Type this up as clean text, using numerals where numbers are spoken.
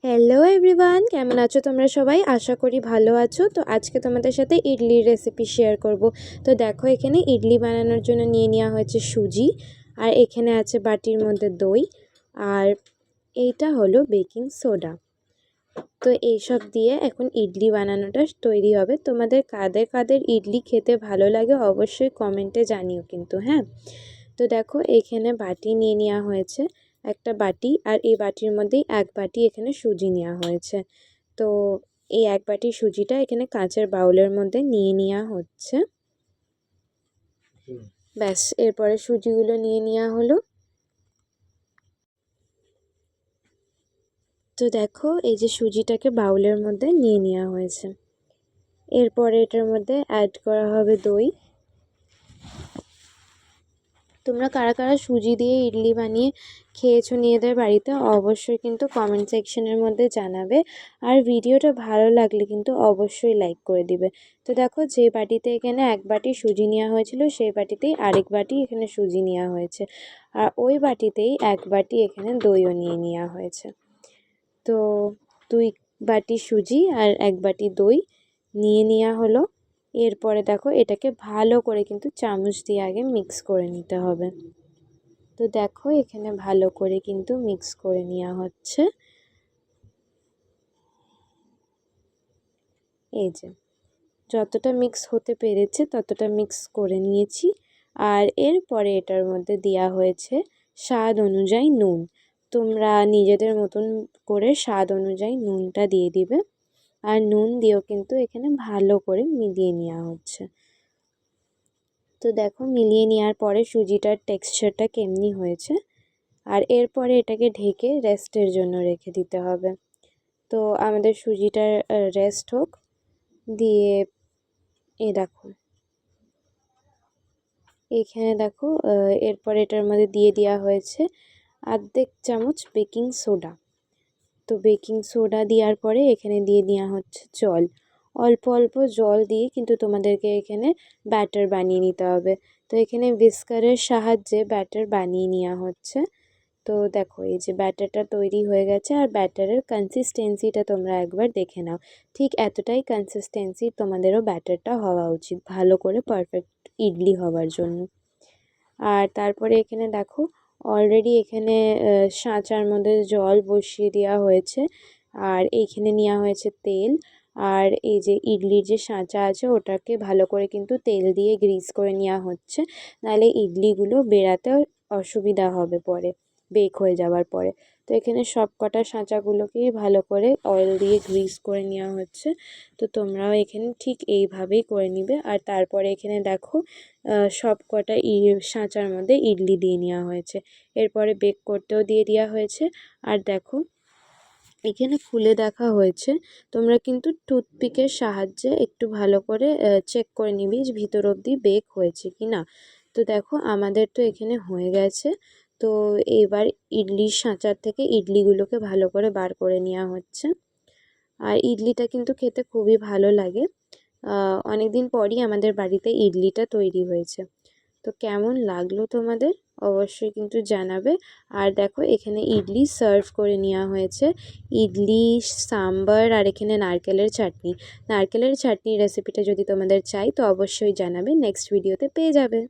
Hello everyone, কেমন আছো তোমরা সবাই? আশা করি ভালো আছো। তো আজকে তোমাদের সাথে ইডলির রেসিপি শেয়ার করব। তো দেখো, এখানে ইডলি বানানোর জন্য নিয়ে নেওয়া হয়েছে সুজি, আর এখানে আছে বাটির মধ্যে দই, আর এইটা হলো বেকিং সোডা। তো এইসব দিয়ে এখন ইডলি বানানোটা তৈরি হবে। তোমাদের কাদের কাদের ইডলি খেতে ভালো লাগে অবশ্যই কমেন্টে জানিও কিন্তু, হ্যাঁ। তো দেখো, এখানে বাটি নিয়ে নেওয়া হয়েছে, একটা বাটি, আর এই বাটির মধ্যেই এক বাটি এখানে সুজি নেওয়া হয়েছে। তো এই এক বাটি সুজিটা এখানে কাঁচের বাউলের মধ্যে নিয়ে নেওয়া হচ্ছে। ব্যাস, এরপরে সুজিগুলো নিয়ে নেওয়া হলো। তো দেখো, এই যে সুজিটাকে বাউলের মধ্যে নিয়ে নেওয়া হয়েছে। এরপরে এটার মধ্যে অ্যাড করা হবে দই। তোমরা কারা কারা সুজি দিয়ে ইডলি বানিয়ে খেয়েছো নিজেদের বাড়িতে অবশ্যই কিন্তু কমেন্ট সেকশনের মধ্যে জানাবে। আর ভিডিওটা ভালো লাগলে কিন্তু অবশ্যই লাইক করে দিবে। তো দেখো, যে বাটিতে এখানে এক বাটি সুজি নেওয়া হয়েছিল সেই বাটিতেই আরেক বাটি এখানে সুজি নেওয়া হয়েছে, আর ওই বাটিতেই এক বাটি এখানে দইও নিয়ে নেওয়া হয়েছে। তো 2 বাটি সুজি আর 1 বাটি দই নিয়ে নেওয়া হলো। এরপরে দেখো, এটাকে ভালো করে কিন্তু চামচ দিয়ে আগে মিক্স করে নিতে হবে। তো দেখো, এখানে ভালো করে কিন্তু মিক্স করে নেওয়া হচ্ছে। এই যে যতটা মিক্স হতে পেরেছে ততটা মিক্স করে নিয়েছি। আর এরপরে এটার মধ্যে দেওয়া হয়েছে স্বাদ অনুযায়ী নুন। তোমরা নিজেদের মতন করে স্বাদ অনুযায়ী নুনটা দিয়ে দিবে। আর নুন দিয়েও কিন্তু এখানে ভালো করে মিলিয়ে নেওয়া হচ্ছে। তো দেখো, মিলিয়ে নেওয়ার পরে সুজিটার টেক্সচারটা কেমনি হয়েছে। আর এরপরে এটাকে ঢেকে রেস্টের জন্য রেখে দিতে হবে। তো আমাদের সুজিটার রেস্ট হোক, দিয়ে দেখো এখানে দেখো, এরপরে এটার মধ্যে দিয়ে দেওয়া হয়েছে আর্ধেক চামচ বেকিং সোডা। তো বেকিং সোডা দেওয়ার পরে এখানে দিয়ে দেওয়া হচ্ছে জল। অল্প অল্প জল দিয়ে কিন্তু তোমাদেরকে এখানে ব্যাটার বানিয়ে নিতে হবে। তো এখানে হুইস্কারের সাহায্যে ব্যাটার বানিয়ে নেওয়া হচ্ছে। তো দেখো, এই যে ব্যাটারটা তৈরি হয়ে গেছে, আর ব্যাটারের কনসিস্টেন্সিটা তোমরা একবার দেখে নাও। ঠিক এতটাই কনসিস্টেন্সি তোমাদেরও ব্যাটারটা হওয়া উচিত ভালো করে পারফেক্ট ইডলি হওয়ার জন্য। আর তারপরে এখানে দেখো, অলরেডি এখানে সাঁচার মধ্যে জল বসিয়ে দেওয়া হয়েছে, আর এইখানে নেওয়া হয়েছে তেল। আর এই যে ইডলির যে সাঁচা আছে ওটাকে ভালো করে কিন্তু তেল দিয়ে গ্রিস করে নেওয়া হচ্ছে, নাহলে ইডলিগুলো বেরাতে অসুবিধা হবে পরে বেক হয়ে যাওয়ার পরে। তো এখানে সব কটা সাঁচাগুলোকেই ভালো করে অয়েল দিয়ে গ্রিস করে নেওয়া হচ্ছে। তো তোমরাও এখানে ঠিক এইভাবেই করে নিবে। আর তারপরে এখানে দেখো, সব কটা সাঁচার মধ্যে ইডলি দিয়ে নেওয়া হয়েছে। এরপরে বেক করতেও দিয়ে দেওয়া হয়েছে। আর দেখো, এখানে খুলে দেখা হয়েছে। তোমরা কিন্তু টুথপিকের সাহায্যে একটু ভালো করে চেক করে নিবি ভিতর অবধি বেক হয়েছে কি না। তো দেখো, আমাদের তো এখানে হয়ে গেছে। তো এবার ইডলির সাঁচার থেকে ইডলিগুলোকে ভালো করে বার করে নেওয়া হচ্ছে। আর ইডলিটা কিন্তু খেতে খুবই ভালো লাগে। অনেক দিন পরই আমাদের বাড়িতে ইডলিটা তৈরি হয়েছে। তো কেমন লাগলো তোমাদের অবশ্যই কিন্তু জানাবে। আর দেখো, এখানে ইডলি সার্ভ করে নেওয়া হয়েছে। ইডলি, সাম্বার, আর এখানে নারকেলের চাটনি। নারকেলের চাটনির রেসিপিটা যদি তোমাদের চাই তো অবশ্যই জানাবে, নেক্সট ভিডিওতে পেয়ে যাবে।